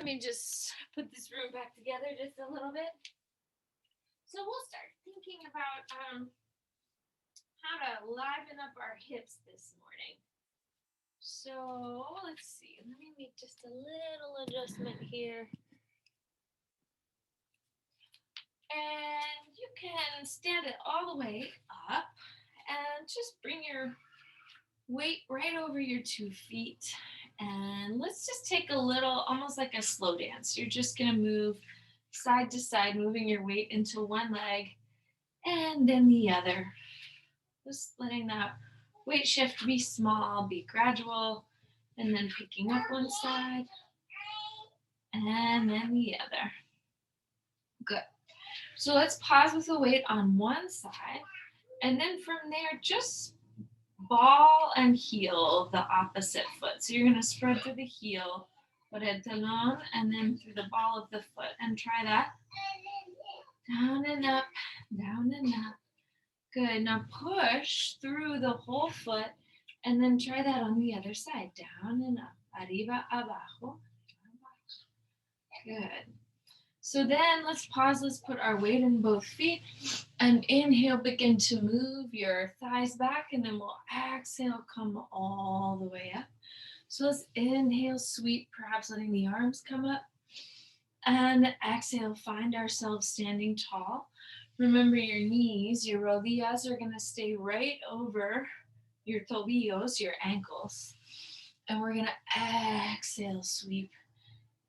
Let me just put this room back together just a little bit. So we'll start thinking about how to liven up our hips this morning. So let's see. Let me make just a little adjustment here. And you can stand it all the way up and just bring your weight right over your 2 feet. And let's just take a little, almost like a slow dance. You're just going to move side to side, moving your weight into one leg and then the other. Just letting that weight shift be small, be gradual, and then picking up one side and then the other. Good. So let's pause with the weight on one side, and then from there, just ball and heel the opposite foot. So you're going to spread through the heel, put it talon, and then through the ball of the foot. And try that. Down and up, down and up. Good. Now push through the whole foot, and then try that on the other side. Down and up. Arriba, abajo. Good. So then let's pause. Let's put our weight in both feet. And inhale, begin to move your thighs back, and then we'll exhale, come all the way up. So let's inhale, sweep, perhaps letting the arms come up. And exhale, find ourselves standing tall. Remember your knees, your rodillas are going to stay right over your tobillos, your ankles. And we're going to exhale, sweep,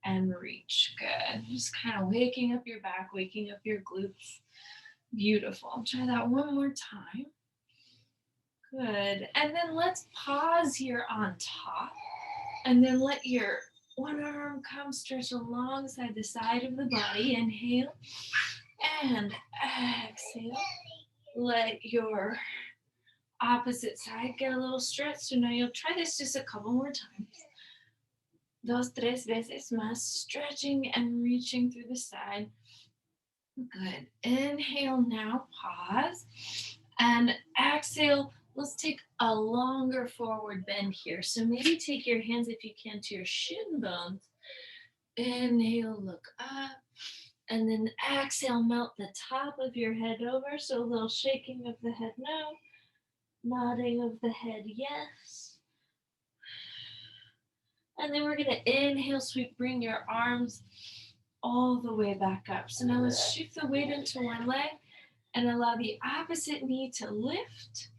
and reach. Good. Just kind of waking up your back, waking up your glutes. Beautiful. Try that one more time. Good. And then let's pause here on top. And then let your one arm come stretch alongside the side of the body. Inhale and exhale. Let your opposite side get a little stretch. So now you'll try this just a couple more times. 2, 3 veces más. Stretching and reaching through the side. Good. Inhale now, pause, and exhale. Let's take a longer forward bend here. So maybe take your hands, if you can, to your shin bones. Inhale, look up, and then exhale, melt the top of your head over. So a little shaking of the head no, nodding of the head yes. And then we're going to inhale, sweep, bring your arms all the way back up. So now let's shift the weight into one leg and allow the opposite knee to lift.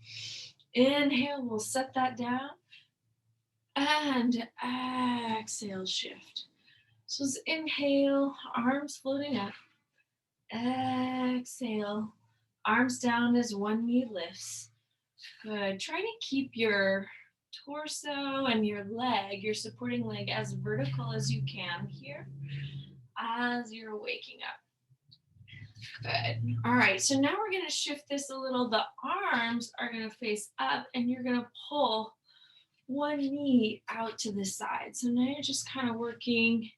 Inhale, we'll set that down. And exhale, shift. So let's inhale, arms floating up. Exhale, arms down as one knee lifts. Good. Try to keep your torso and your leg, your supporting leg, as vertical as you can here as you're waking up. Good. All right, so now we're going to shift this a little. The arms are going to face up, and you're going to pull one knee out to the side. So now you're just kind of working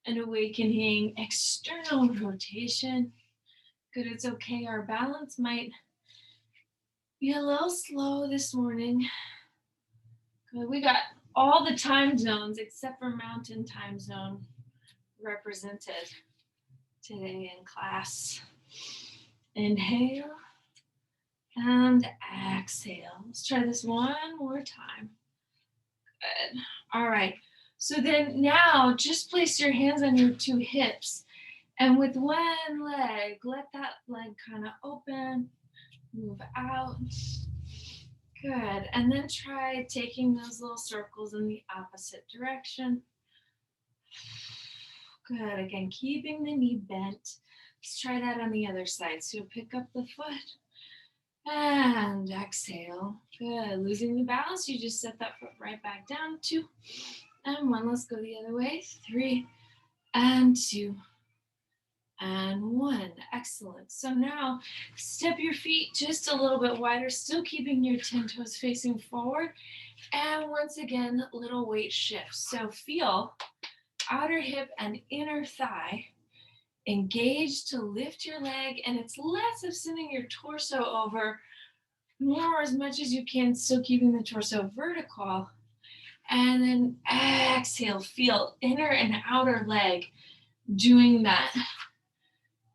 and awakening external rotation. Good, it's okay. Our balance might be a little slow this morning. Good, we got all the time zones except for Mountain Time Zone represented today in class. Inhale and exhale. Let's try this one more time. Good. All right. So then now just place your hands on your 2 hips, and with one leg, let that leg kind of open, move out. Good. And then try taking those little circles in the opposite direction. Good. Again, keeping the knee bent. Let's try that on the other side. So you'll pick up the foot and exhale. Good. Losing the balance, you just set that foot right back down. 2 and 1. Let's go the other way. 3 and 2 and 1. Excellent. So now step your feet just a little bit wider, still keeping your 10 toes facing forward. And once again, little weight shifts. So feel outer hip and inner thigh engage to lift your leg, and it's less of sending your torso over, more as much as you can, still keeping the torso vertical. And then exhale, feel inner and outer leg doing that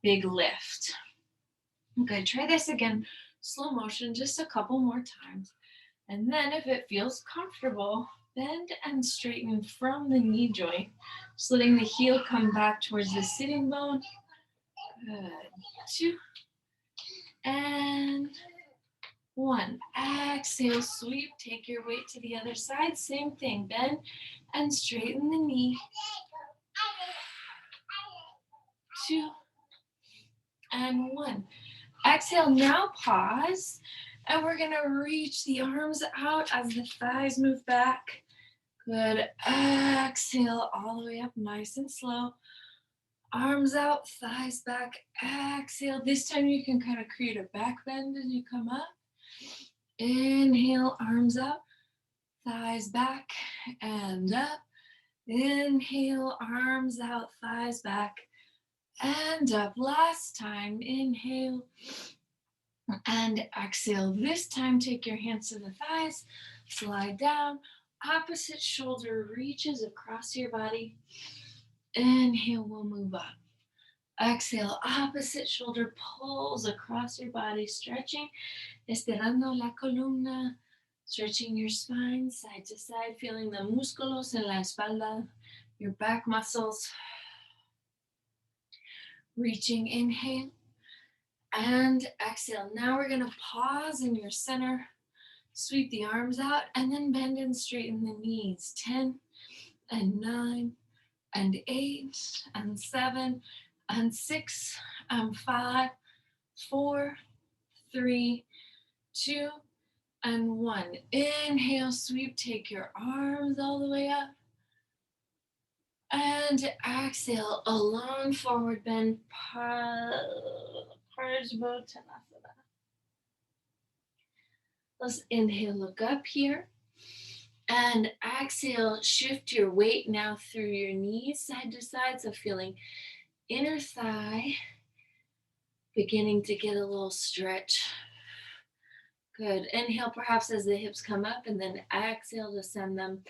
big lift. Okay, try this again, slow motion, just a couple more times. And then if it feels comfortable, bend and straighten from the knee joint, just letting the heel come back towards the sitting bone. Good. 2 and 1. Exhale, sweep, take your weight to the other side. Same thing, bend and straighten the knee. 2 and 1. Exhale, now pause. And we're gonna reach the arms out as the thighs move back. Good. Exhale all the way up, nice and slow. Arms out, thighs back. Exhale. This time you can kind of create a back bend as you come up. Inhale, arms up, thighs back and up. Inhale, arms out, thighs back and up. Last time, inhale and exhale. This time, take your hands to the thighs, slide down. Opposite shoulder reaches across your body. Inhale, we'll move up. Exhale, opposite shoulder pulls across your body, stretching, estirando la columna, stretching your spine side to side, feeling the músculos en la espalda, your back muscles. Reaching, inhale and exhale. Now we're going to pause in your center, sweep the arms out, and then bend and straighten the knees. 10 and 9 and 8 and 7 and 6 and 5, 4, 3, 2, and 1. Inhale, sweep, take your arms all the way up. And exhale, a long forward bend, Parsvottanasana. Let's inhale, look up here. And exhale, shift your weight now through your knees, side to side. So feeling inner thigh, beginning to get a little stretch. Good. Inhale, perhaps as the hips come up, and then exhale to send them.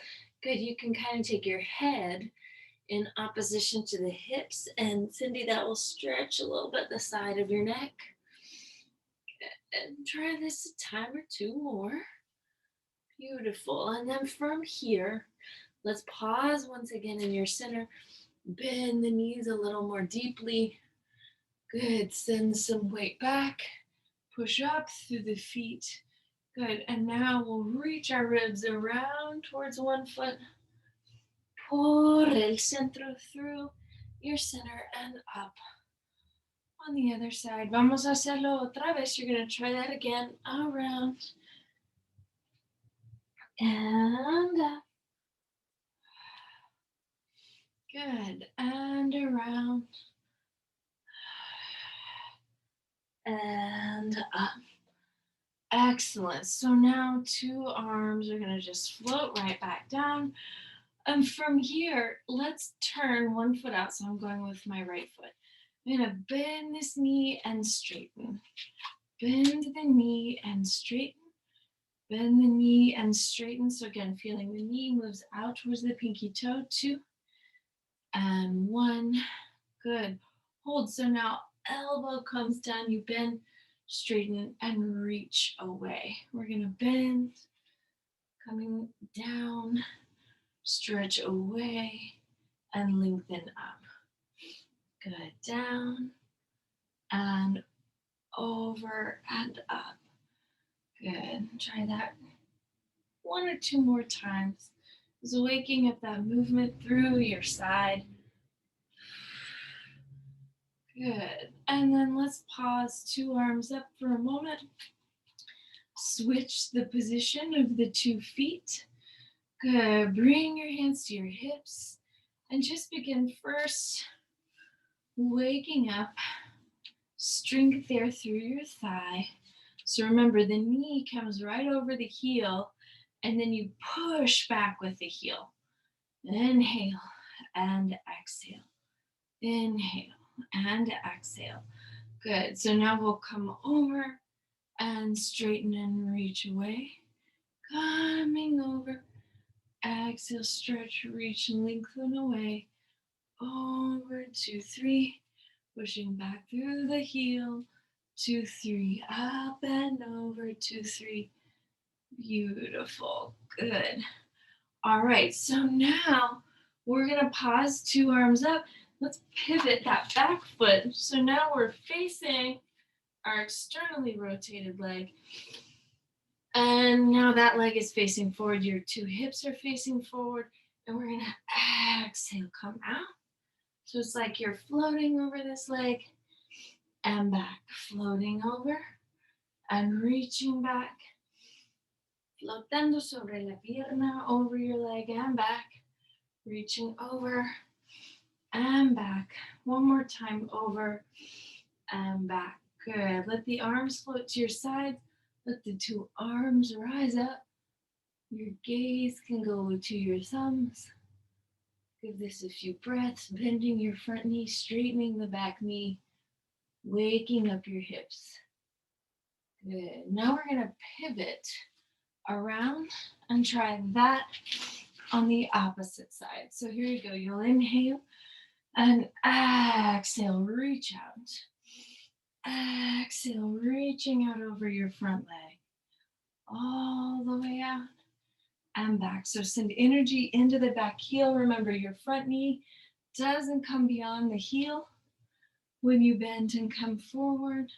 Good. You can kind of take your head in opposition to the hips, and Cindy, that will stretch a little bit the side of your neck. And try this a time or two more. Beautiful. And then from here, let's pause once again in your center. Bend the knees a little more deeply. Good. Send some weight back. Push up through the feet. Good. And now we'll reach our ribs around towards one foot. Por el centro through your center and up. On the other side. Vamos a hacerlo otra vez. You're going to try that again. Around. And up. Good. And around. And up. Excellent. So now 2 arms are going to just float right back down. And from here, let's turn one foot out. So I'm going with my right foot. I'm going to bend this knee and straighten. Bend the knee and straighten. Bend the knee and straighten. So again, feeling the knee moves out towards the pinky toe. 2 and 1. Good. Hold. So now elbow comes down. You bend, straighten, and reach away. We're going to bend, coming down, stretch away, and lengthen up. Good. Down and over and up. Good. Try that 1 or 2 more times. So waking up that movement through your side. Good. And then let's pause, 2 arms up for a moment. Switch the position of the 2 feet. Good. Bring your hands to your hips and just begin first waking up. Strength there through your thigh. So remember, the knee comes right over the heel, and then you push back with the heel. Inhale and exhale. Inhale and exhale. Good. So now we'll come over and straighten and reach away. Coming over Exhale, stretch, reach, and lengthen away. Over, 2, 3. Pushing back through the heel. 2, 3. Up and over. 2, 3. Beautiful. Good. All right. So now we're going to pause, 2 arms up. Let's pivot that back foot. So now we're facing our externally rotated leg. And now that leg is facing forward. Your 2 hips are facing forward. And we're going to exhale, come out. So it's like you're floating over this leg and back. Floating over and reaching back. Flotando sobre la pierna, over your leg and back. Reaching over and back. One more time, over and back. Good. Let the arms float to your sides. Let the 2 arms rise up. Your gaze can go to your thumbs. Give this a few breaths, bending your front knee, straightening the back knee, waking up your hips. Good. Now we're going to pivot around and try that on the opposite side. So here you go. You'll inhale and exhale, reach out. Exhale, reaching out over your front leg. All the way out and back. So send energy into the back heel. Remember, your front knee doesn't come beyond the heel when you bend and come forward.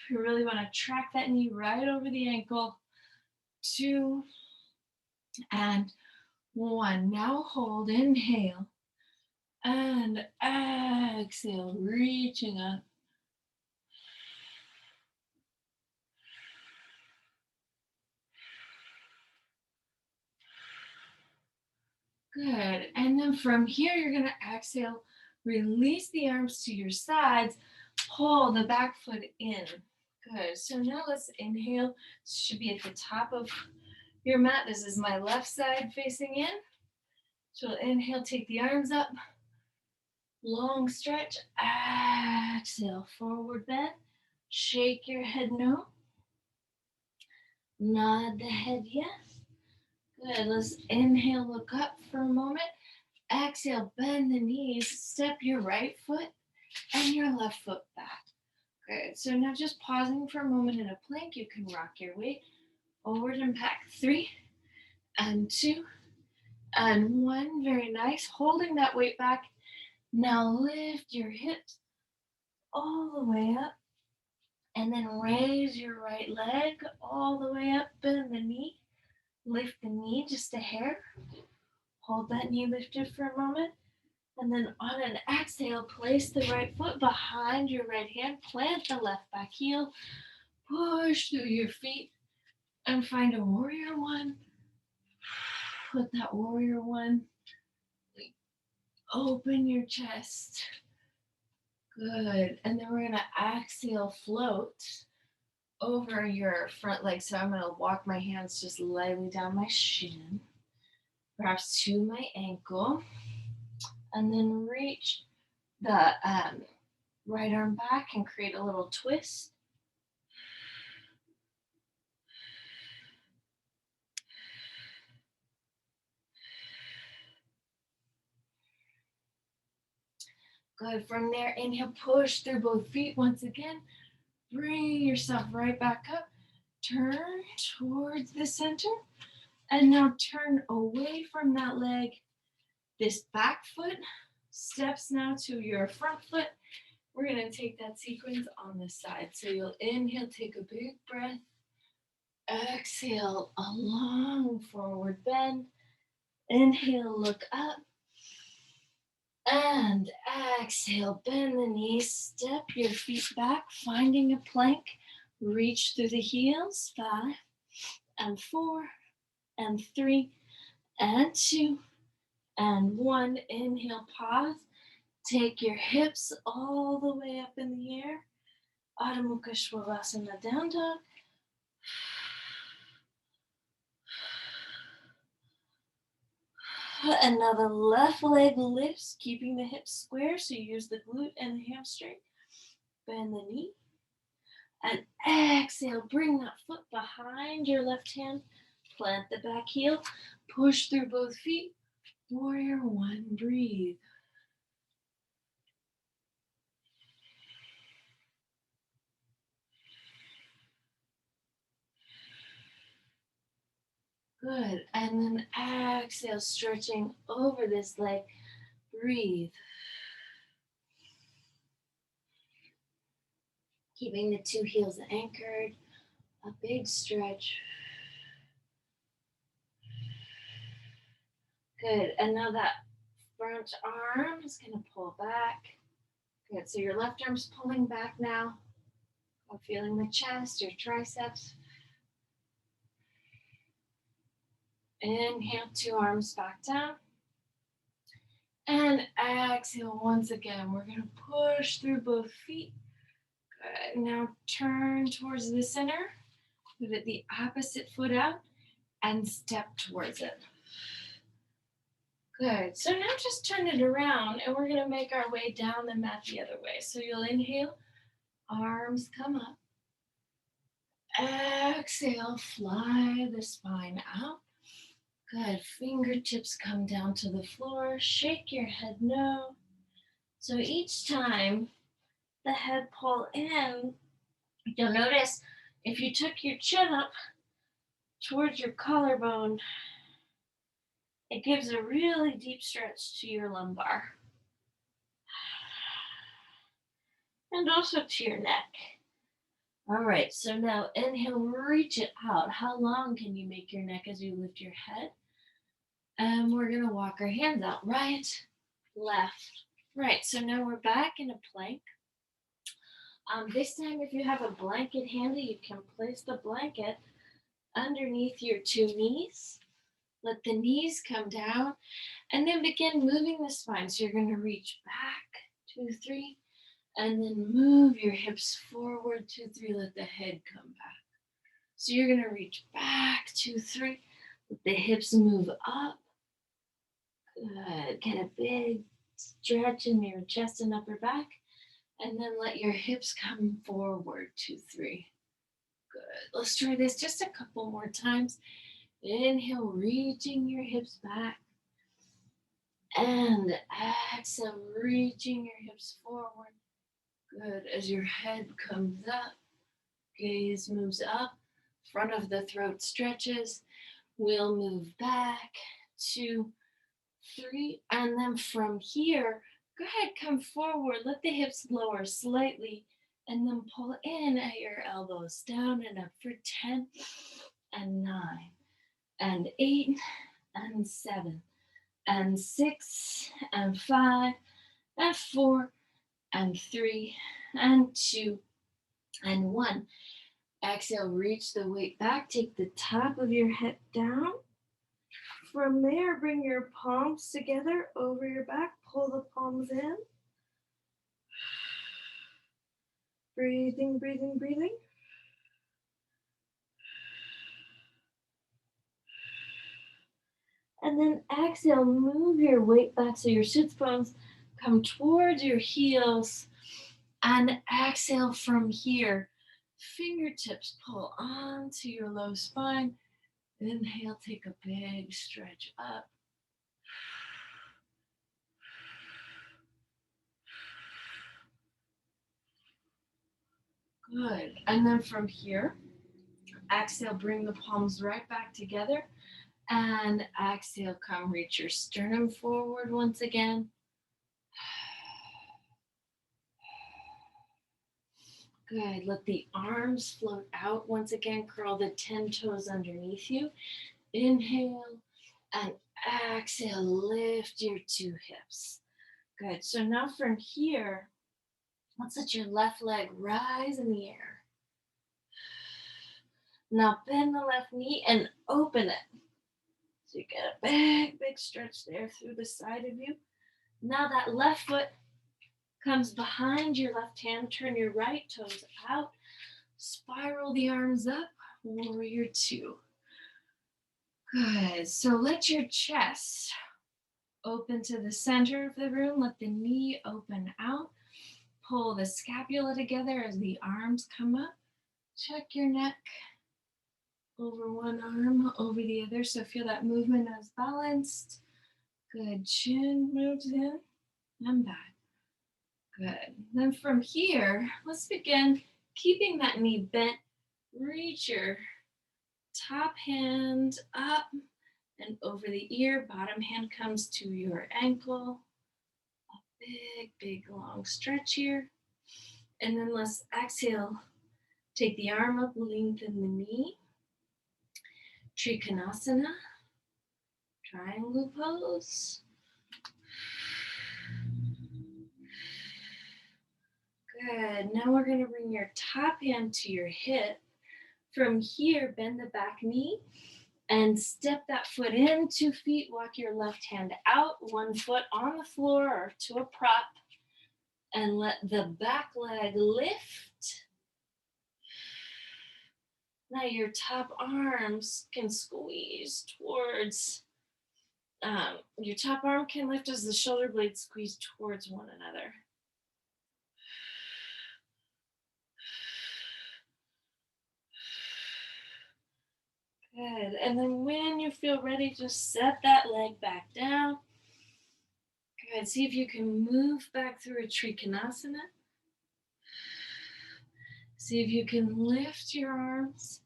You really want to track that knee right over the ankle. 2 and 1. Now hold, inhale and exhale, reaching up. Good. And then from here, you're going to exhale, release the arms to your sides, pull the back foot in. Good. So now let's inhale. This should be at the top of your mat. This is my left side facing in. So inhale, take the arms up. Long stretch. Exhale, forward bend. Shake your head no. Nod the head yes. Good. Let's inhale, look up for a moment. Exhale, bend the knees. Step your right foot and your left foot back. Good. So now just pausing for a moment in a plank. You can rock your weight forward and back. 3 and 2 and 1. Very nice. Holding that weight back. Now lift your hips all the way up. And then raise your right leg all the way up, bend the knee. Lift the knee just a hair. Hold that knee lifted for a moment. And then on an exhale, place the right foot behind your right hand. Plant the left back heel. Push through your feet and find a warrior 1. Put that warrior 1. Open your chest. Good. And then we're going to exhale, float over your front leg. So I'm going to walk my hands just lightly down my shin, perhaps to my ankle, and then reach the right arm back and create a little twist. Good. From there, inhale, push through both feet once again. Bring yourself right back up. Turn towards the center. And now turn away from that leg. This back foot steps now to your front foot. We're going to take that sequence on this side. So you'll inhale, take a big breath. Exhale, a long forward bend. Inhale, look up. And exhale, bend the knees, step your feet back, finding a plank. Reach through the heels, 5 and 4 and 3 and 2 and 1. Inhale, pause. Take your hips all the way up in the air. Adho Mukha Svanasana, down dog. And now the left leg lifts, keeping the hips square, so you use the glute and the hamstring. Bend the knee. And exhale, bring that foot behind your left hand. Plant the back heel. Push through both feet. Warrior one, breathe. Good. And then exhale, stretching over this leg. Breathe. Keeping the two heels anchored. A big stretch. Good. And now that front arm is going to pull back. Good. So your left arm's pulling back now. Feeling the chest, your triceps. Inhale, two arms back down. And exhale once again. We're going to push through both feet. Good. Now turn towards the center. Put the opposite foot out and step towards it. Good. So now just turn it around and we're going to make our way down the mat the other way. So you'll inhale, arms come up. Exhale, fly the spine out. Good. Fingertips come down to the floor. Shake your head no. So each time the head pull in, you'll notice if you took your chin up towards your collarbone, it gives a really deep stretch to your lumbar. And also to your neck. All right, so now inhale, reach it out. How long can you make your neck as you lift your head? And we're gonna walk our hands out, right, left, right. So now we're back in a plank. This time, if you have a blanket handy, you can place the blanket underneath your two knees. Let the knees come down and then begin moving the spine. So you're gonna reach back, 2, 3, and then move your hips forward, 2, 3, let the head come back. So you're gonna reach back, 2, 3, let the hips move up. Good, get a big stretch in your chest and upper back, and then let your hips come forward, 2, 3. Good, let's try this just a couple more times. Inhale, reaching your hips back. And exhale, reaching your hips forward. Good, as your head comes up, gaze moves up, front of the throat stretches. We'll move back, 2, 3, and then from here, go ahead, come forward, let the hips lower slightly, and then pull in at your elbows, down and up for 10, and 9, and 8, and 7, and 6, and 5, and 4, and 3, and 2, and 1. Exhale, reach the weight back, take the top of your head down. From there, bring your palms together over your back, pull the palms in. Breathing, breathing, breathing. And then exhale, move your weight back so your sits bones come towards your heels. And exhale from here. Fingertips pull onto your low spine. Inhale, take a big stretch up. Good. And then from here, exhale, bring the palms right back together. And exhale, come reach your sternum forward once again. Good. Let the arms float out once again. Curl the 10 toes underneath you. Inhale and exhale. Lift your two hips. Good. So now from here, let's let your left leg rise in the air. Now bend the left knee and open it. So you get a big, big stretch there through the side of you. Now that left foot comes behind your left hand. Turn your right toes out. Spiral the arms up. Warrior two. Good. So let your chest open to the center of the room. Let the knee open out. Pull the scapula together as the arms come up. Check your neck. over one arm, over the other. So feel that movement as balanced. Good. Chin moves in and back. Good. Then from here, let's begin keeping that knee bent. Reach your top hand up and over the ear. Bottom hand comes to your ankle. A big, big, long stretch here. And then let's exhale. Take the arm up, lengthen the knee. Trikonasana. Triangle pose. Good. Now we're going to bring your top hand to your hip. From here, bend the back knee and step that foot in. 2 feet. Walk your left hand out. 1 foot on the floor or to a prop. And let the back leg lift. Now your top arms can squeeze towards, your top arm can lift as the shoulder blades squeeze towards one another. Good. And then when you feel ready, just set that leg back down. Good. See if you can move back through a Trikonasana. See if you can lift your arms,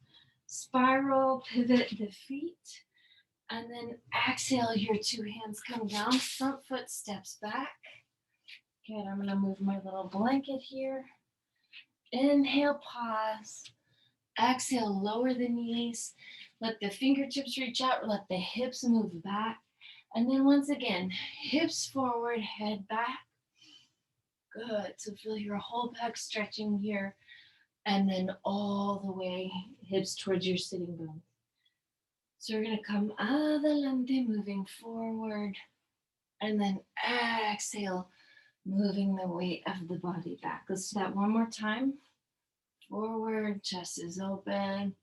spiral, pivot the feet, and then exhale, your 2 hands come down, front foot steps back. Good. I'm going to move my little blanket here. Inhale, pause. Exhale, lower the knees. Let the fingertips reach out. Let the hips move back. And then once again, hips forward, head back. Good. So feel your whole back stretching here. And then all the way, hips towards your sitting bones. So we're going to come adelante, moving forward. And then exhale, moving the weight of the body back. Let's do that one more time. Forward, chest is open,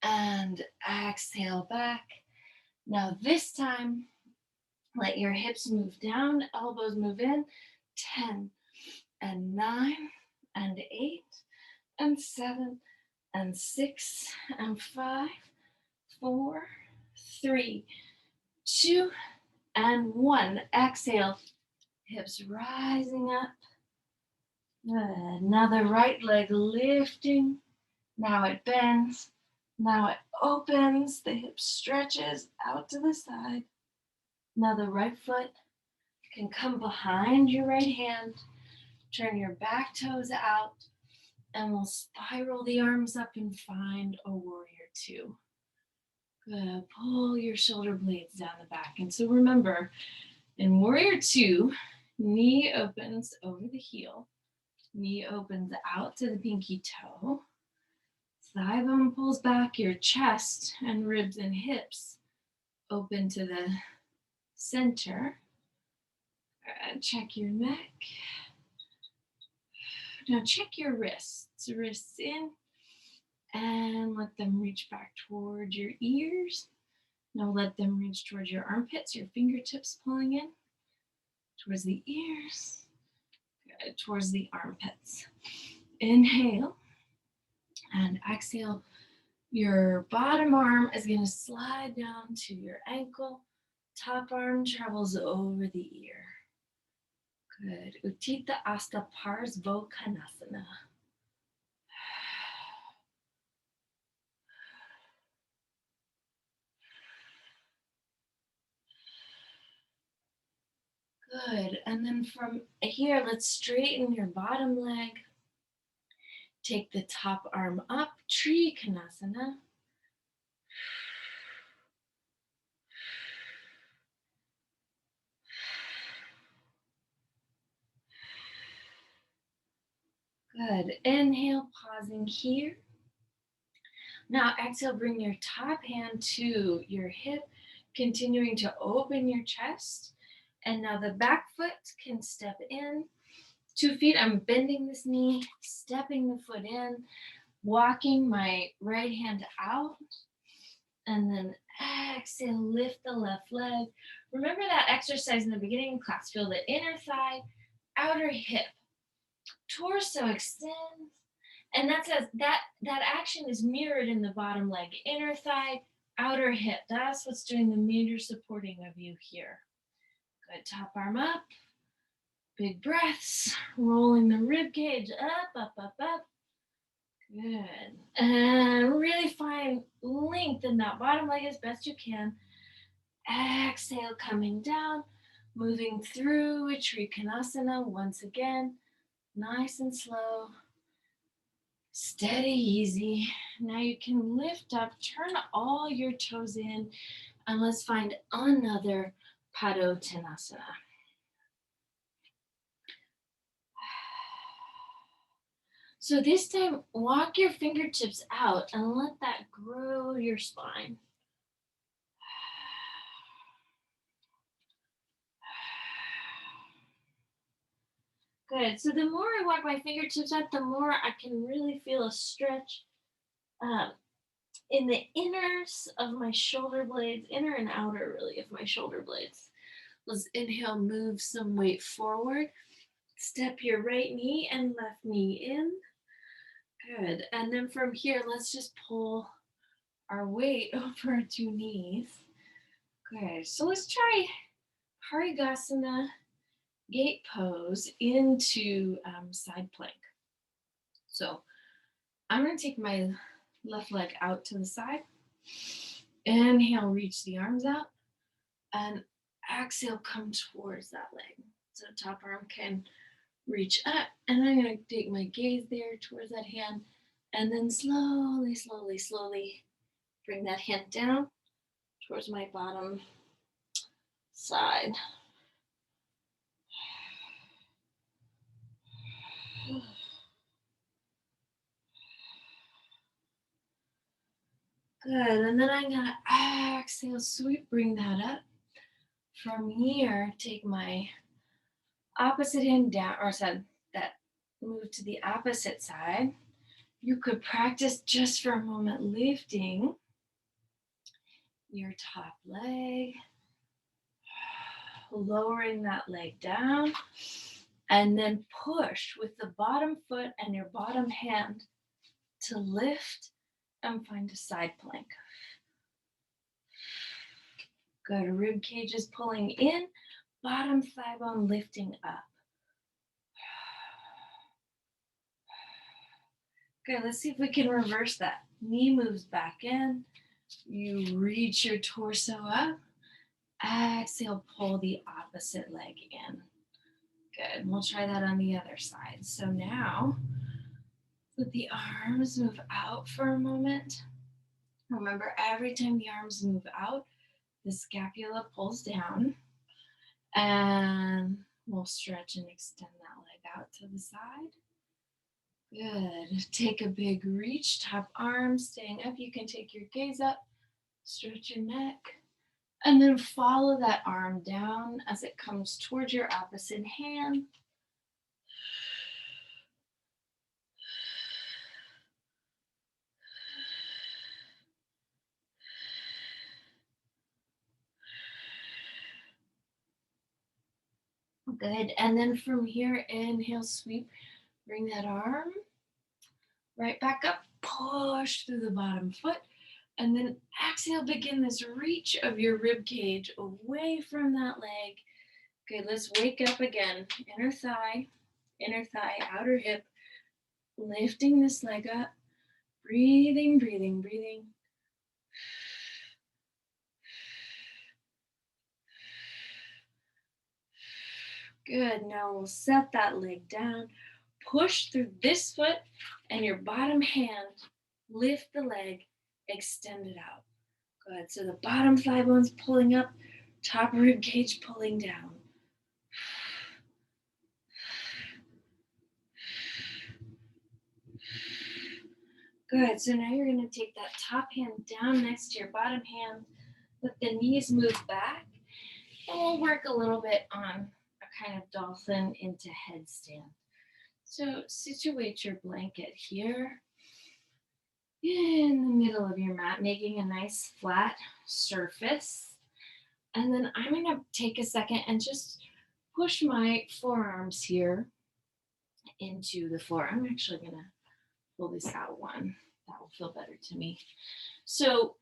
and exhale back. Now this time, let your hips move down, elbows move in. 10 and 9 and 8 and 7 and 6 and 5, 4, 3, 2, and 1. Exhale, hips rising up. Good. Now the right leg lifting. Now it bends. Now it opens. The hip stretches out to the side. Now the right foot can come behind your right hand. Turn your back toes out. And we'll spiral the arms up and find a warrior 2. Good. Pull your shoulder blades down the back. And so remember, in warrior 2, knee opens over the heel. Knee opens out to the pinky toe. Thigh bone pulls back, your chest and ribs and hips open to the center. Check your neck. Now check your wrists. Wrists in and let them reach back toward your ears. Now let them reach towards your armpits, your fingertips pulling in towards the ears, towards the armpits. Inhale and exhale. Your bottom arm is going to slide down to your ankle. Top arm travels over the ear. Good. Utthita Hasta Parsvottanasana. Good. And then from here, let's straighten your bottom leg. Take the top arm up, Trikonasana. Good. Inhale, pausing here. Now exhale, bring your top hand to your hip, continuing to open your chest. And now the back foot can step in. 2 feet, I'm bending this knee, stepping the foot in, walking my right hand out, and then exhale, lift the left leg. Remember that exercise in the beginning of class. Feel the inner thigh, outer hip. Torso extends, And that says that action is mirrored in the bottom leg, inner thigh, outer hip. That's what's doing the major supporting of you here. Good. Top arm up. Big breaths. Rolling the rib cage up, up, up, up. Good. And really find length in that bottom leg as best you can. Exhale, coming down, moving through a Trikonasana once again. Nice and slow. Steady, easy. Now you can lift up, turn all your toes in, and let's find another Padottanasana. So this time, walk your fingertips out and let that grow your spine. Good. So the more I walk my fingertips out, the more I can really feel a stretch in the inners of my shoulder blades, inner and outer really of my shoulder blades. Let's inhale, move some weight forward. Step your right knee and left knee in. Good. And then from here, let's just pull our weight over our two knees. Good. So let's try Harigasana gate pose into side plank. So I'm going to take my left leg out to the side. Inhale, reach the arms out. And exhale, come towards that leg. So top arm can reach up. And I'm going to take my gaze there towards that hand. And then slowly, slowly, slowly bring that hand down towards my bottom side. Good, and then I'm gonna exhale, sweep, bring that up. From here, take my opposite hand down, or said that move to the opposite side. You could practice just for a moment lifting your top leg, lowering that leg down, and then push with the bottom foot and your bottom hand to lift and find a side plank. Good. Rib cage is pulling in, bottom thigh bone lifting up. Good. Let's see if we can reverse that. Knee moves back in. You reach your torso up. Exhale, pull the opposite leg in. Good. We'll try that on the other side. So now, let the arms move out for a moment. Remember, every time the arms move out, the scapula pulls down. And we'll stretch and extend that leg out to the side. Good. Take a big reach, top arm, staying up. You can take your gaze up, stretch your neck, and then follow that arm down as it comes towards your opposite hand. Good. And then from here, inhale, sweep, bring that arm right back up, push through the bottom foot, and then exhale, begin this reach of your rib cage away from that leg. Good, let's wake up again. Inner thigh, outer hip, lifting this leg up, breathing, breathing, breathing. Good, now we'll set that leg down, push through this foot and your bottom hand, lift the leg, extend it out. Good, so the bottom thigh bone's pulling up, top rib cage pulling down. Good, so now you're gonna take that top hand down next to your bottom hand, let the knees move back, and we'll work a little bit on a kind of dolphin into headstand. So situate your blanket here in the middle of your mat, making a nice flat surface. And then I'm gonna take a second and just push my forearms here into the floor. I'm actually gonna pull this out one. That will feel better to me. So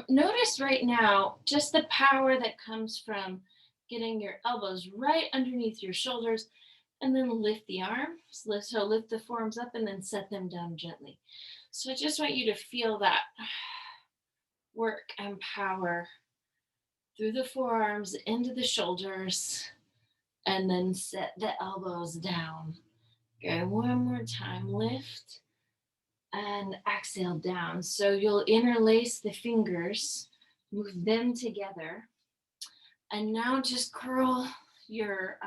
notice right now just the power that comes from getting your elbows right underneath your shoulders and then lift the arms. So lift the forearms up and then set them down gently. So I just want you to feel that work and power through the forearms into the shoulders and then set the elbows down. Okay, one more time. Lift and exhale down. So you'll interlace the fingers, move them together. And now just curl your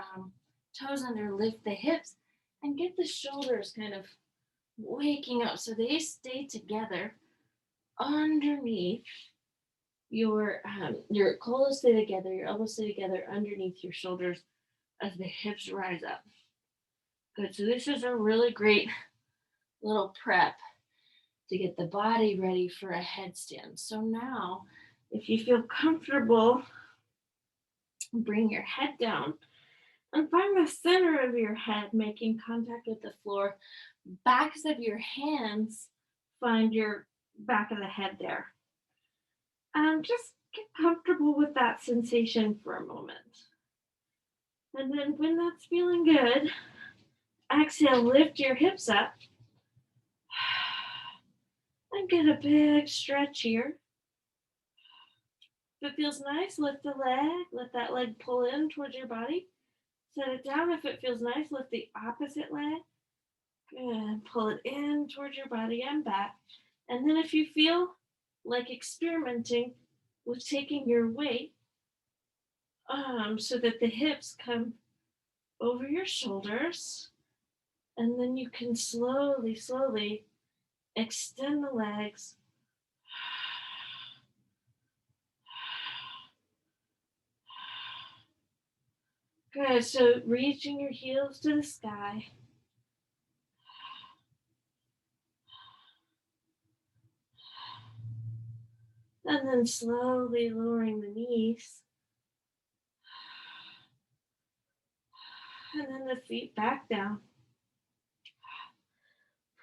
toes under, lift the hips, and get the shoulders kind of waking up so they stay together underneath your elbows stay together, your elbows stay together underneath your shoulders as the hips rise up. Good. So this is a really great little prep to get the body ready for a headstand. So now, if you feel comfortable, bring your head down and find the center of your head making contact with the floor. Backs of your hands find your back of the head there. And just get comfortable with that sensation for a moment. And then when that's feeling good, exhale, lift your hips up. And get a big stretch here. If it feels nice, lift the leg. Let that leg pull in towards your body. Set it down. If it feels nice, lift the opposite leg. Good. Pull it in towards your body and back. And then if you feel like experimenting with taking your weight so that the hips come over your shoulders, and then you can slowly, slowly extend the legs. Good. So reaching your heels to the sky. And then slowly lowering the knees. And then the feet back down.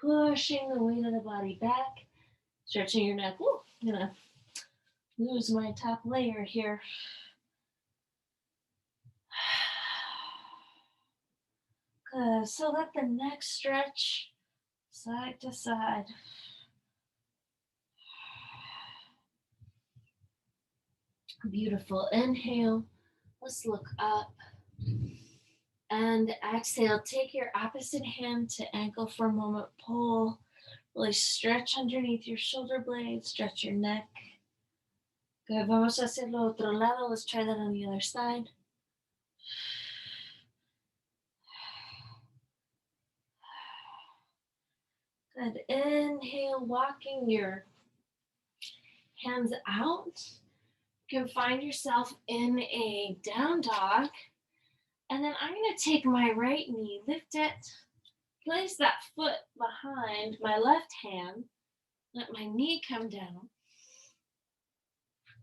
Pushing the weight of the body back. Stretching your neck. Ooh, I'm going to lose my top layer here. Good. So let the neck stretch side to side. Beautiful. Inhale. Let's look up. And exhale. Take your opposite hand to ankle for a moment. Pull. Really stretch underneath your shoulder blades. Stretch your neck. Good. Vamos a hacerlo otro lado. Let's try that on the other side. Good. Inhale, walking your hands out. You can find yourself in a down dog. And then I'm going to take my right knee, lift it, place that foot behind my left hand, let my knee come down,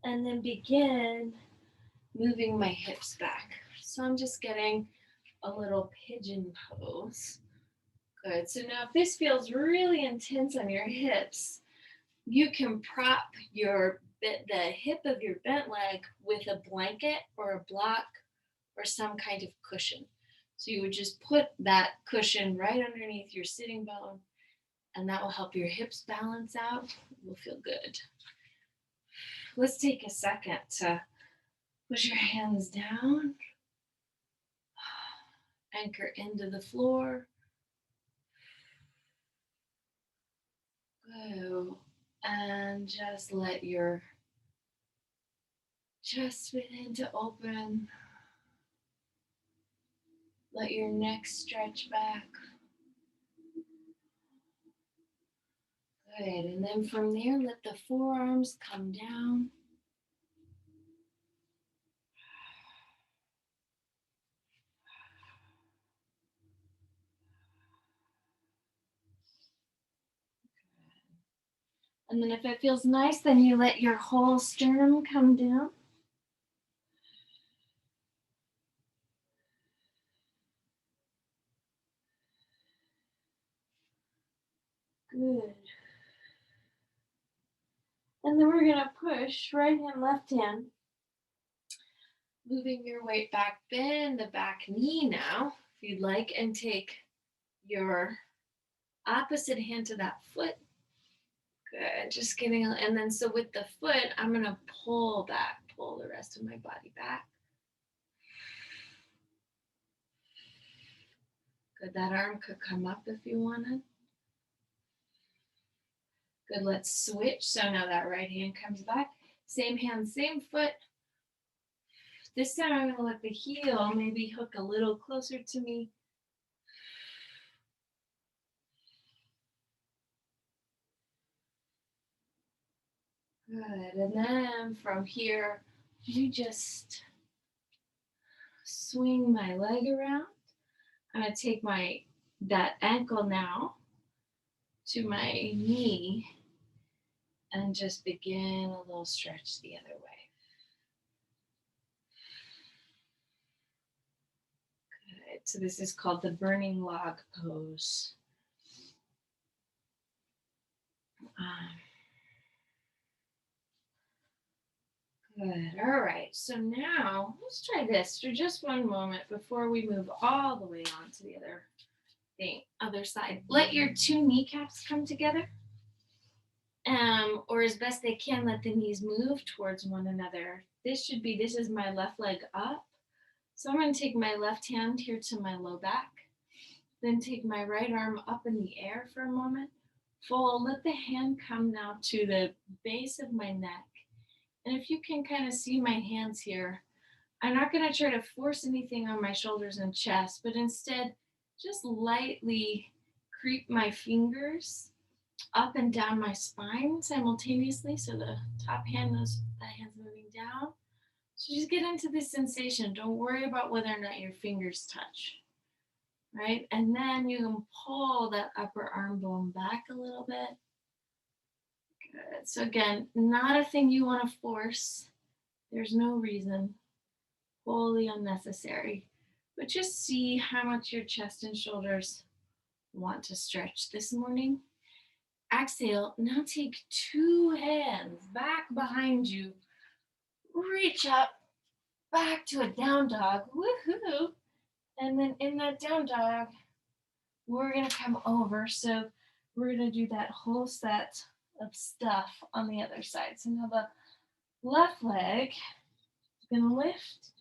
and then begin moving my hips back. So I'm just getting a little pigeon pose. Good. So now if this feels really intense on your hips, you can prop the hip of your bent leg with a blanket or a block or some kind of cushion. So you would just put that cushion right underneath your sitting bone, and that will help your hips balance out. It will feel good. Let's take a second to push your hands down, anchor into the floor. Go. And just let your chest begin to open. Let your neck stretch back. Good. And then from there, let the forearms come down. And then if it feels nice, then you let your whole sternum come down. Good. And then we're gonna push right hand, left hand. Moving your weight back, bend the back knee now, if you'd like, and take your opposite hand to that foot. Good, just getting, and then so with the foot, I'm gonna pull back, pull the rest of my body back. Good, that arm could come up if you wanted. Good, let's switch. So now that right hand comes back. Same hand, same foot. This time I'm gonna let the heel maybe hook a little closer to me. Good, and then from here, you just swing my leg around. I'm gonna take that ankle now to my knee and just begin a little stretch the other way. Good, so this is called the burning log pose. Good, all right, so now let's try this for just one moment before we move all the way on to the other side. Let your two kneecaps come together. Or as best they can, let the knees move towards one another. This is my left leg up. So I'm going to take my left hand here to my low back, then take my right arm up in the air for a moment. Fold, let the hand come now to the base of my neck. And if you can kind of see my hands here, I'm not going to try to force anything on my shoulders and chest, but instead just lightly creep my fingers up and down my spine simultaneously. So the top hand, that hand's moving down. So just get into this sensation. Don't worry about whether or not your fingers touch, right? And then you can pull that upper arm bone back a little bit. Good. So again, not a thing you want to force. There's no reason. Wholly unnecessary. But just see how much your chest and shoulders want to stretch this morning. Exhale. Now take two hands back behind you. Reach up back to a down dog. Woohoo! And then in that down dog, we're going to come over. So we're going to do that whole set of stuff on the other side. So now the left leg is going to lift.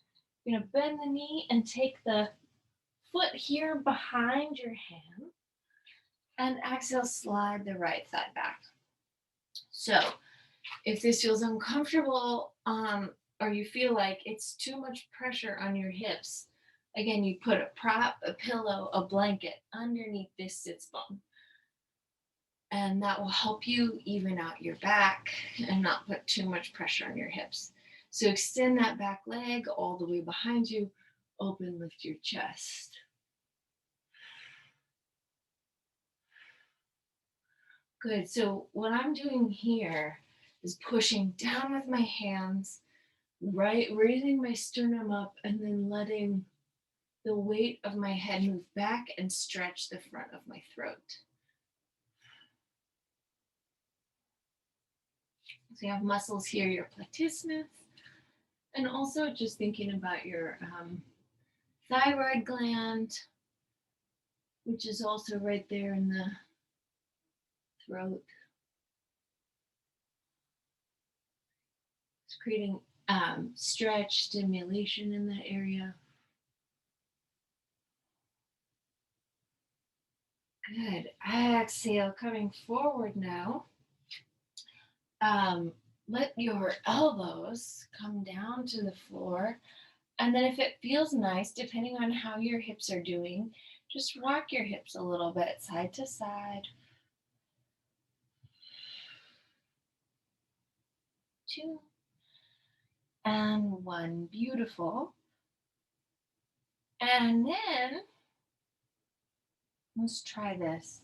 You're going to bend the knee and take the foot here behind your hand. And exhale, slide the right thigh back. So if this feels uncomfortable or you feel like it's too much pressure on your hips, again, you put a prop, a pillow, a blanket underneath this sits bone. And that will help you even out your back and not put too much pressure on your hips. So extend that back leg all the way behind you. Open, lift your chest. Good. So what I'm doing here is pushing down with my hands, right, raising my sternum up, and then letting the weight of my head move back and stretch the front of my throat. So you have muscles here, your platysmus, and also just thinking about your thyroid gland, which is also right there in the throat. It's creating stretch, stimulation in that area. Good. Exhale, coming forward now. Let your elbows come down to the floor. And then if it feels nice, depending on how your hips are doing, just rock your hips a little bit, side to side. 2 and 1. Beautiful. And then let's try this.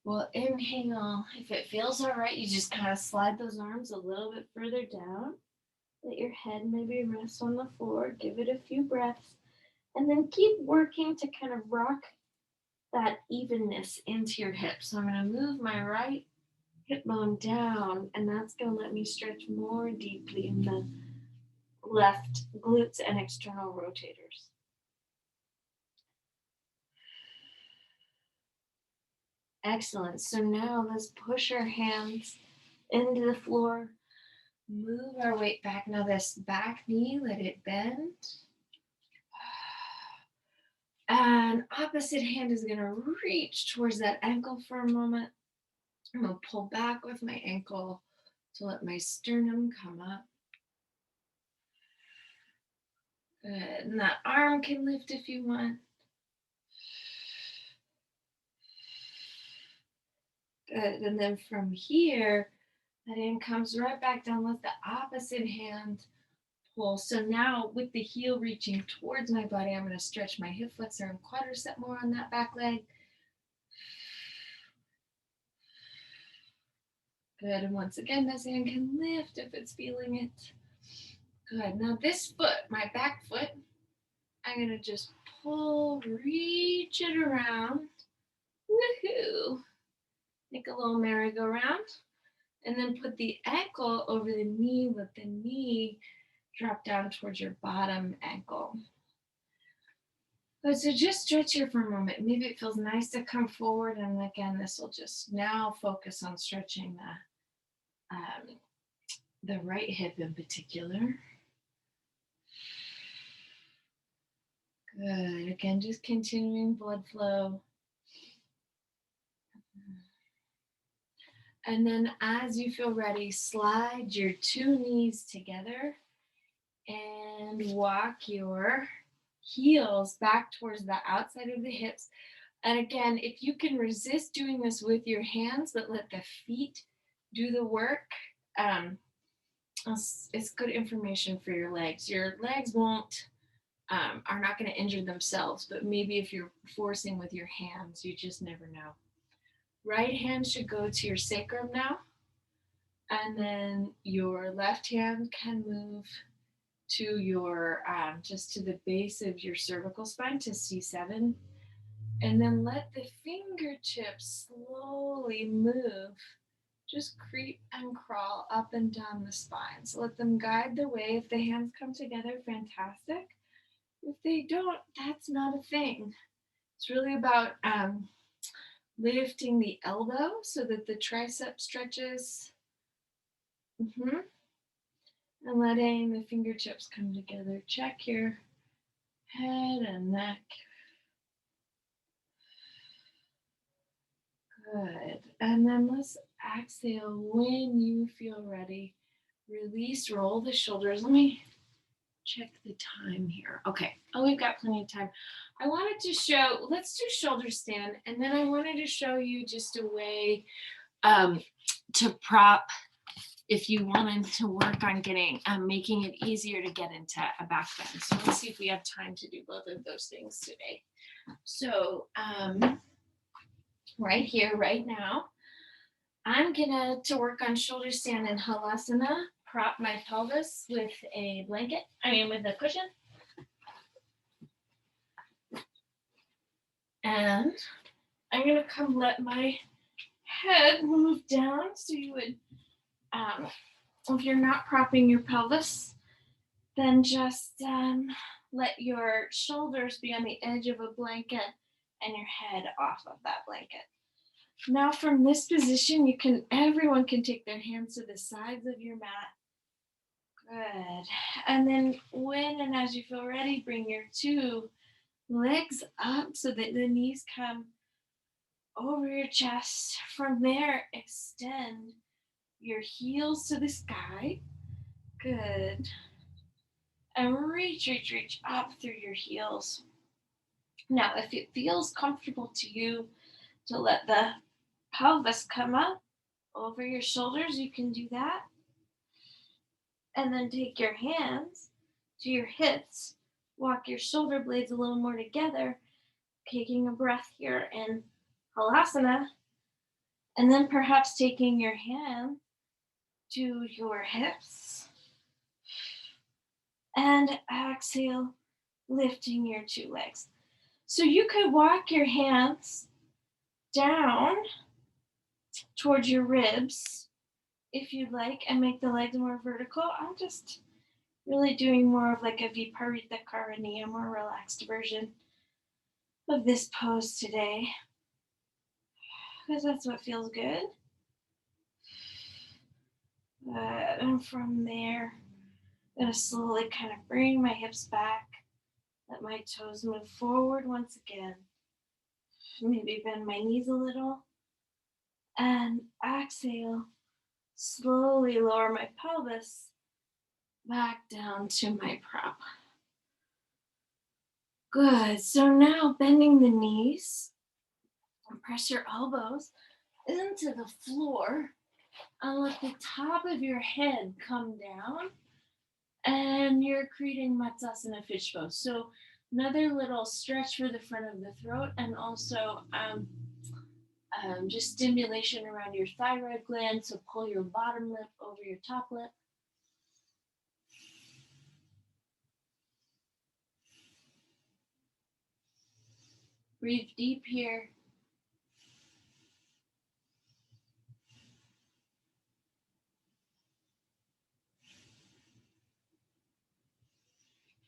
We'll inhale. If it feels all right, you just kind of slide those arms a little bit further down. Let your head maybe rest on the floor. Give it a few breaths. And then keep working to kind of rock that evenness into your hips. So I'm going to move my right hip bone down, and that's going to let me stretch more deeply in the left glutes and external rotators. Excellent. So now let's push our hands into the floor, move our weight back. Now this back knee, let it bend. And opposite hand is going to reach towards that ankle for a moment. I'm going to pull back with my ankle to let my sternum come up. Good. And that arm can lift if you want. Good. And then from here, that hand comes right back down. Let the opposite hand pull. So now with the heel reaching towards my body, I'm going to stretch my hip flexor and quadricep more on that back leg. Good. And once again, this hand can lift if it's feeling it. Good. Now this foot, my back foot, I'm going to just pull, reach it around. Woohoo! Make a little merry-go-round. And then put the ankle over the knee. Let the knee drop down towards your bottom ankle. Good. So just stretch here for a moment. Maybe it feels nice to come forward. And again, this will just now focus on stretching the right hip in particular. Good. Again, just continuing blood flow. And then as you feel ready, slide your two knees together and walk your heels back towards the outside of the hips. And again, if you can resist doing this with your hands, but let the feet do the work, it's good information for your legs. Your legs are not going to injure themselves, but maybe if you're forcing with your hands, you just never know. Right hand should go to your sacrum now. And then your left hand can move to your, just to the base of your cervical spine to C7. And then let the fingertips slowly move, just creep and crawl up and down the spine. So let them guide the way. If the hands come together, fantastic. If they don't, that's not a thing. It's really about lifting the elbow so that the tricep stretches. And letting the fingertips come together. Check your head and neck. Good. And then let's exhale when you feel ready. Release, roll the shoulders. Let me check the time here. Okay. Oh, we've got plenty of time. I wanted to show, let's do shoulder stand. And then I wanted to show you just a way to prop if you wanted to work on getting, making it easier to get into a back bend. So let's see if we have time to do both of those things today. So right here, right now, I'm gonna to work on shoulder stand and halasana, prop my pelvis with a blanket, with a cushion. And I'm gonna come let my head move down. So you would, if you're not propping your pelvis, then just let your shoulders be on the edge of a blanket and your head off of that blanket. Now from this position, everyone can take their hands to the sides of your mat. Good. And then when and as you feel ready, bring your two legs up so that the knees come over your chest. From there, extend your heels to the sky. Good. And reach up through your heels. Now, if it feels comfortable to you to let the pelvis come up over your shoulders, you can do that. And then take your hands to your hips, walk your shoulder blades a little more together, taking a breath here in halasana, and then perhaps taking your hand to your hips. And exhale, lifting your two legs. So you could walk your hands down towards your ribs if you'd like and make the legs more vertical. I'm just really doing more of like a Viparita Karani, a more relaxed version of this pose today because that's what feels good. And from there, I'm going to slowly kind of bring my hips back, let my toes move forward once again. Maybe bend my knees a little. And exhale, slowly lower my pelvis back down to my prop. Good. So now bending the knees, and press your elbows into the floor and let the top of your head come down. And you're creating Matsasana fish pose. So another little stretch for the front of the throat and also just stimulation around your thyroid gland. So pull your bottom lip over your top lip. Breathe deep here.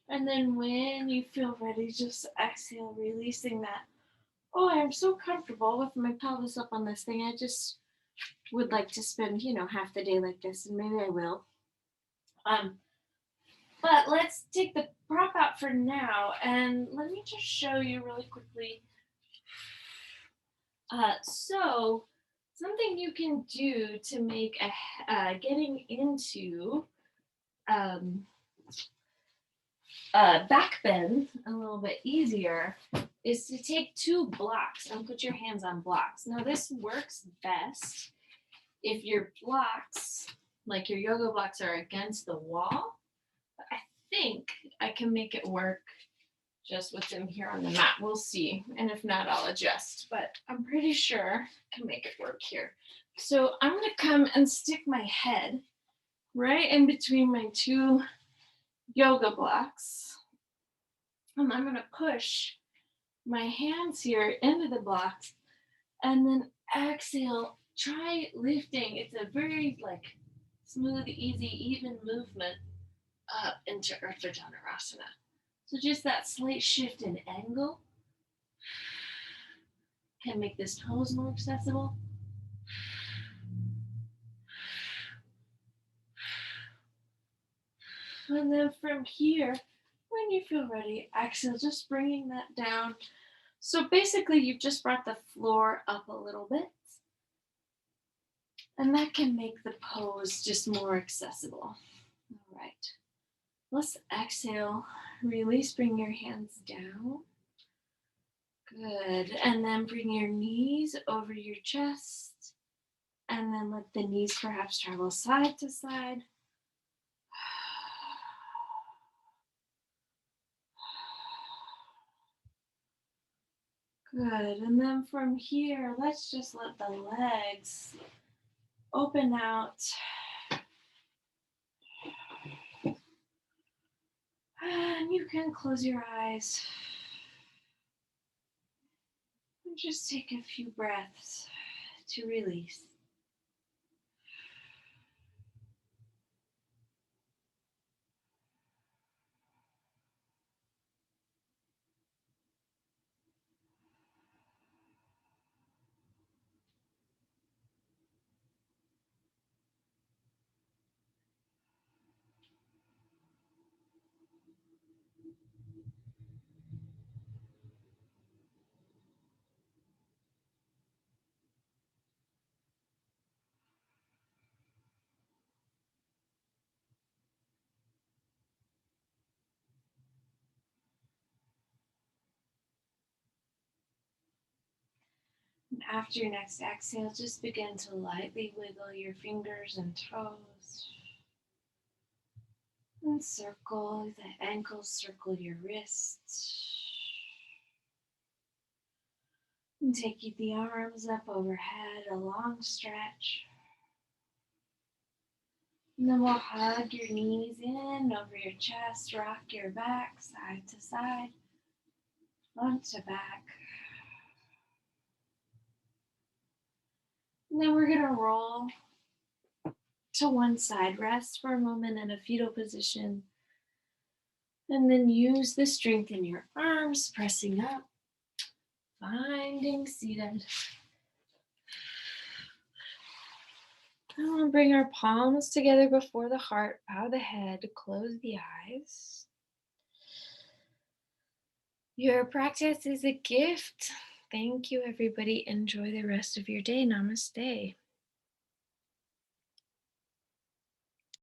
And then when you feel ready, just exhale, releasing that. Oh, I'm so comfortable with my pelvis up on this thing. I just would like to spend, half the day like this, and maybe I will. But let's take the prop out for now, and let me just show you really quickly. So something you can do to make getting into back bend a little bit easier is to take two blocks and put your hands on blocks. Now this works best if your blocks, like your yoga blocks, are against the wall. But I think I can make it work just with them here on the mat. We'll see. And if not, I'll adjust. But I'm pretty sure I can make it work here. So I'm going to come and stick my head right in between my two yoga blocks. And I'm going to push my hands here into the blocks and then exhale. Try lifting. It's a very smooth, easy, even movement up into Urdhva Dhanurasana. So just that slight shift in angle can make this pose more accessible. And then from here, when you feel ready, exhale, just bringing that down. So basically, you've just brought the floor up a little bit. And that can make the pose just more accessible. All right. Let's exhale, release, bring your hands down. Good. And then bring your knees over your chest. And then let the knees perhaps travel side to side. Good. And then from here, let's just let the legs open out. And you can close your eyes. And just take a few breaths to release. And after your next exhale, just begin to lightly wiggle your fingers and toes. And circle the ankles, circle your wrists. And take the arms up overhead, a long stretch. And then we'll hug your knees in over your chest, rock your back side to side. onto back. And then we're gonna roll to one side, rest for a moment in a fetal position, and then use the strength in your arms, pressing up, finding seated. And we'll bring our palms together before the heart, bow the head, close the eyes. Your practice is a gift. Thank you, everybody. Enjoy the rest of your day. Namaste.